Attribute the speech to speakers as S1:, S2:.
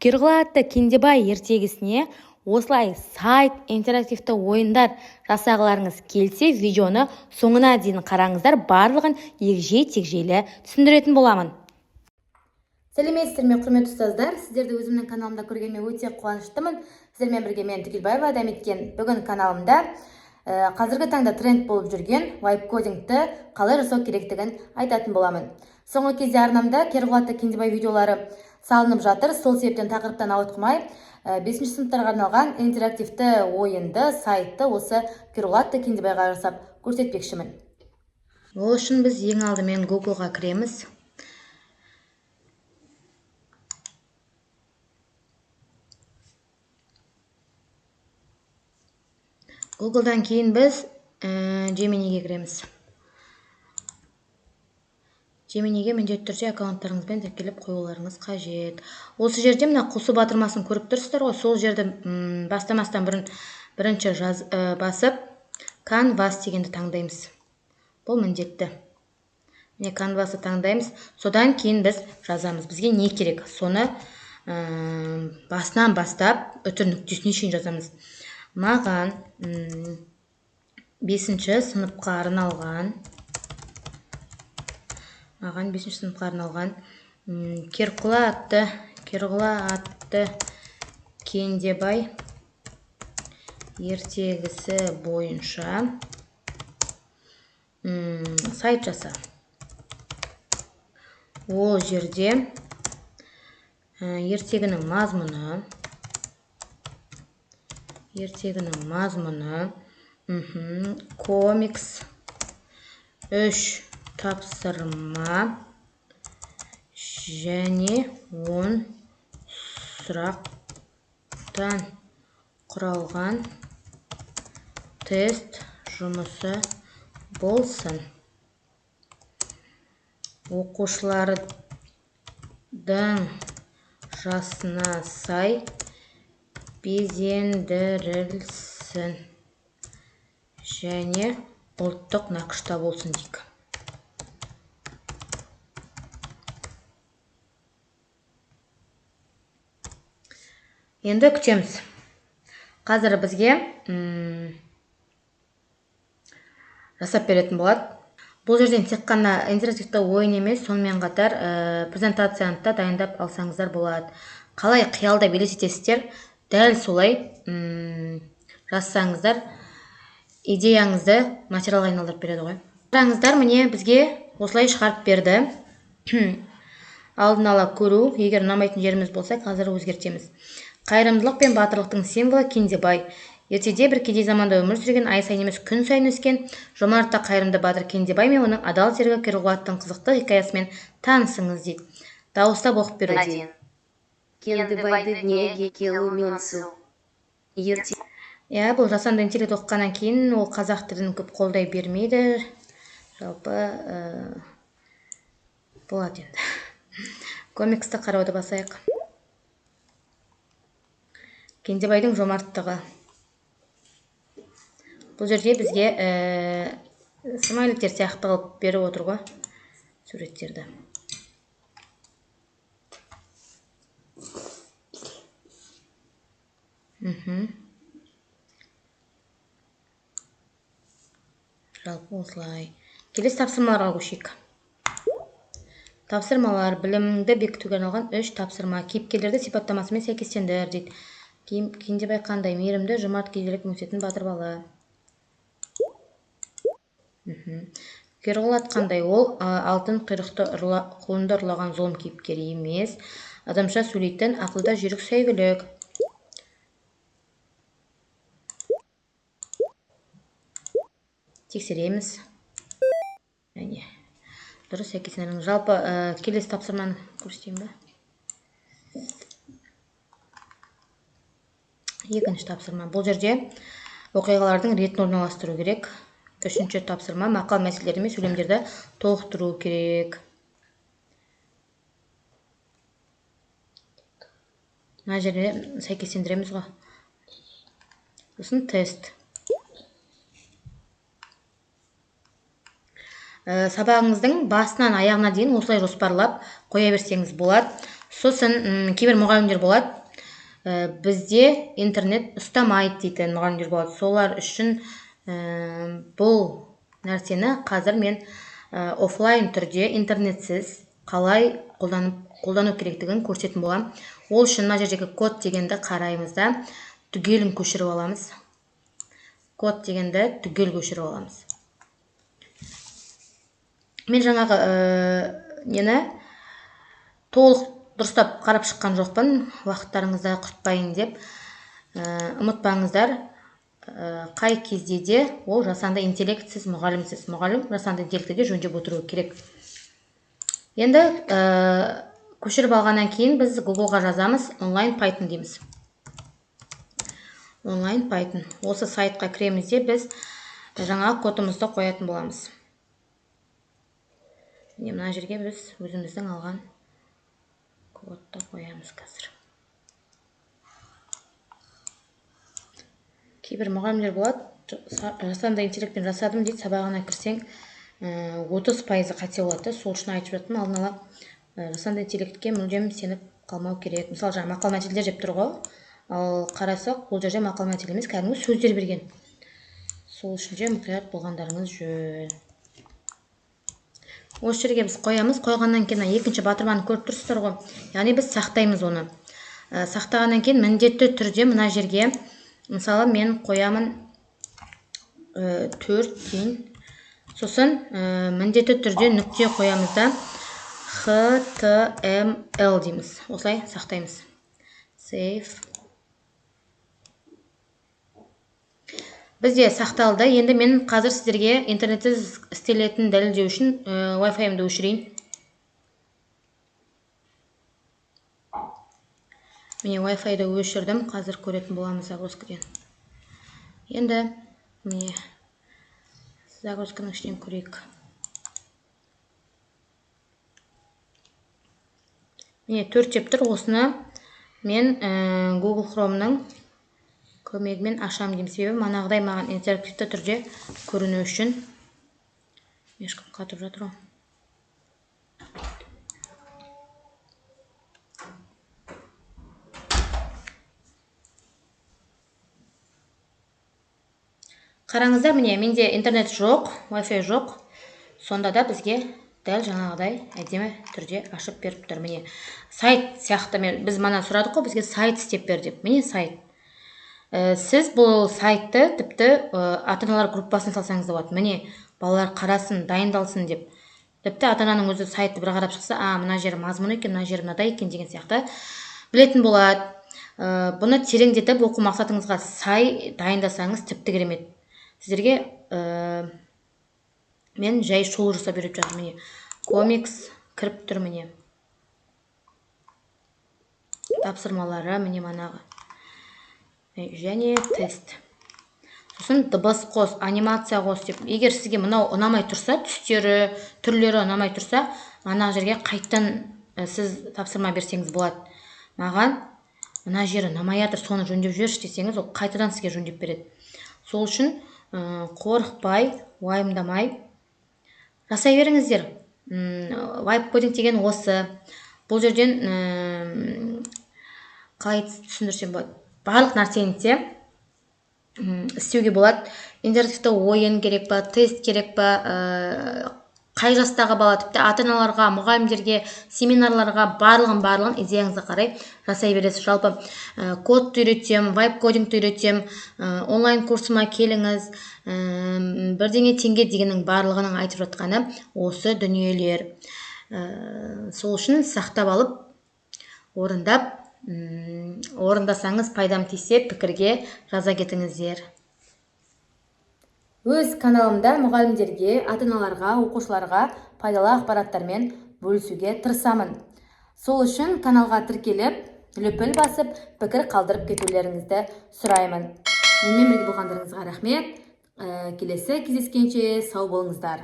S1: Керғұла атты Кендебай ертегісіне осылай сайт, интерактивті ойындар жасағыларыңыз келсе, видеоны соңына дейін қараңыздар, барлығын егжей-тегжейлі түсіндіретін боламын. Сәлеметсіздер ме, құрметті ұстаздар, сіздерді өзімнің каналымда көргеніме өте қуаныштымын. Сіздермен бірге мен Түгелбаева Дәметкен. Бүгін каналымда қазіргі таңда тренд болып жүрген вайп-кодингті қалай жасау керектігін айтатын боламын. Соңғы кезде арнамда Керғұла атты Кендебай видеолары салынып жатыр. Сол себептен тақырыптан ауытқымай 5-ші сыныптарға арналған интерактивті ойынды, сайтты осы Керғұла атты Кендебайға жасап көрсетпекшімін. Ол үшін біз ең алдымен Google-ға кіреміз. Google-дан кейін біз Gemini'ге кіреміз. Gemini'ге міндетті түрде аккаунттарыңызбен тіркеліп қоюларыңыз қажет. Осы жерде мына қосу батырмасын көріп тұрсыздар ғой, сол жерді бастамастан бірінші басып Canvas дегенді таңдаймыз. Бұл міндетті. Міне Canvas'ы таңдаймыз. Содан кейін біз жазамыз. Бізге не керек? Соны басынан бастап үтір нүктесіне шейін жазамыз. Маған 5-ші сыныпқа арналған Керғұла атты Кендебай ертегісі бойынша сайт жаса. Ол жерде ертегінің мазмұны комикс 3 тапсырма және 10 сұрақтан құралған тест жұмысы болсын. Оқушылардың жасына сай безендірілсін және ұлттық нақышта болсын дейік. Енді күтеміз. Қазір бізге жасап беретін болады. Бұл жерден тек қана интерактивті ойын емес, сонымен қатар презентацияны да дайындап алсаңыздар болады. Қалай қиялдап елестетесіздер, дәл солай жазсаңыздар, идеяңызды материалға айналдырып береді ғой. Қараңыздар, міне бізге осылай шығарып берді. Алдын ала көру, егер ұнамайтын жеріміз болса, қазір өзгертеміз. Қайырымдылық пен батырлықтың символы Кендебай. Ертеде бір кедей заманда өмір сүрген, ай сайын емес күн сайын өскен жомарт та қайырымды батыр Кендебай мен оның адал серігі Керғұла аттың қызықты хикаясымен танысыңыз дейді. Дауыстап оқып беру.
S2: Кендебайды дүниеге келуіменсу.
S1: Бұл жасанды интеллект оқығаннан кейін ол қазақ тілін көп қолдай бермейді. Жалпы болады енді. Комиксті қарауды басайық. Кендебайдың жомарттығы. Бұл жерде бізге смайликтер сияқты қылып беріп отыр ғой суреттерді. Жалпы осылай. Келесі тапсырмаларға көшейік. Тапсырмалар білімді бекітуге арналған 3 тапсырма. Кейіпкерлерді сипаттамасымен сәйкестендір дейді. Кендебай қандай? Мейірімді, жомарт, кедейлік өсетін батыр бала. Керғұла қандай? Ол алтын құйрықты құлынды ұрлаған зұлым кейіпкер емес. Адамша сөйлейтін, ақылда жүйрік сәйгүлік. Тексереміз. Дұрыс сәйкестендіріңіз. Жалпы келесі тапсырманы көрсетейін бе? Екінші тапсырма. Бұл жерде оқиғалардың ретін орналастыру керек. Үшінші тапсырма. Мақал мәселелері мен сөйлемдерді толықтыру керек. Мына жерде сәйкестендіреміз ғой. Сосын тест. Сабағыңыздың басынан аяғына дейін осылай жоспарлап қоя берсеңіз болады. Сосын кейбір мұғалімдер болады, бізде интернет ұстамайды дейтін мұғалімдер болады. Солар үшін бұл нәрсені қазір мен офлайн түрде интернетсіз қалай қолдану керектігін көрсететін боламын. Ол үшін мына жердегі код дегенді қараймыз да, түгелін көшіріп аламыз. Код дегенді түгел көшіріп аламыз. Мен жаңағы нені толық дұрыстап қарап шыққан жоқпын, уақыттарыңызды құртпайын деп. Ұмытпаңыздар, қай кезде де ол жасанды интеллектсіз мұғалімсіз. Мұғалім жасанды интеллектті жөндеп отыру керек. Енді көшіріп алғаннан кейін біз Google-ға жазамыз, онлайн Python дейміз. Онлайн Python. Осы сайтқа кіреміз де біз жаңа кодымызды қоятын боламыз. Мына жерге біз өзіміздің алған кодты қоямыз қазір. Кейбір мұғалімдер болады, жасанды интеллектпен жасадым дейді, сабағына кірсең 30% қате болады. Сол үшін айтып жатырмын, алдын ала жасанды интеллектке мүлдем сеніп қалмау керек. Мысалы, жаңа мақал-мәтелдер жеп тұр ғой, ал қарасақ, ол жерде мақал-мәтел емес, кәдімгі сөздер берген. Сол үшін де мұқият болғандарыңыз жөн. Осы жерге біз қоямыз. Қойғаннан кейін екінші батырманы көріп тұрсыздар ғой. Яғни біз сақтаймыз оны. Сақтағаннан кейін міндетті түрде мына жерге, мысалы, мен қоямын 4 дейін. Сосын міндетті түрде нүкте қоямыз да HTML дейміз. Осылай сақтаймыз. Save. Бізде сақталды. Енді мен қазір сіздерге интернетсіз істелетін дәлелдеу үшін Wi-Fi-ымды өшірейін. Міне Wi-Fi-ды өшірдім. Қазір көретін боламыз загрузкіден. Енді міне загрузканың ішінен көрейік. Міне 4 деп тұр. Осыны мен Google Chrome'ның көмегімен ашам деймін. Себебі манағыдай маған интерактивті түрде көріну үшін. Ешкім қатып жатыр ғой. Қараңыздар, міне менде интернет жоқ, Wi-Fi жоқ. Сонда да бізге дәл жаңағыдай әдемі түрде ашып беріп тұр. Міне сайт сияқты, біз мана сұрадық қой, бізге сайт істеп бер деп. Міне сайт. Сіз бұл сайтты тіпті ата-аналар группасын салсаңыз болады. Міне балалар қарасын, дайындалсын деп. Тіпті ата-ананың өзі сайтты бір қарап шықса, мына жері мазмұны екен, мына жері мынадай екен деген сияқты білетін болады. Бұны тереңдетіп оқу мақсатыңызға сай дайындасаңыз тіпті керемет. Сіздерге мен жай шолу жасап беріп жатырмын. Міне комикс кіріп тұр, міне тапсырмалары, міне манағы. Және тест. Сосын дыбыс қос, анимация қос деп. Егер сізге мынау ұнамай тұрса, түстері, түрлері ұнамай тұрса, мына жерге қайттан сіз тапсырма берсеңіз болады. Маған мына жері ұнамай жатыр, соны жөндеп жіберші десеңіз, ол қайтадан сізге жөндеп береді. Сол үшін қорықпай, уайымдамай жасай беріңіздер. Вайп-кодинг деген осы. Бұл жерден қалай түсіндірсем болады. Барлық нәрсені істеуге болады. Интерактивті ойын керек па, тест керек па, қай жастағы бала, тіпті ата-аналарға, мұғалімдерге, семинарларға барлығын идеяңызға қарай жасай бересіз. Жалпы кодты үйретсем, вайп-кодингті үйретсем, онлайн курсыма келіңіз, бірдеңе теңге дегеннің барлығының айтып жатқаны осы дүниелер. Сол үшін сақтап алып, орындасаңыз пайдам тисе, пікірге жаза кетіңіздер. Өз каналымда мұғалімдерге, ата-аналарға, оқушыларға пайдалы ақпараттармен бөлісуге тырысамын. Сол үшін каналға тіркеліп, лүпіл басып, пікір қалдырып кетулеріңізді сұраймын. Менімен бірге болғандарыңызға рахмет. Келесі кездескенше сау болыңыздар.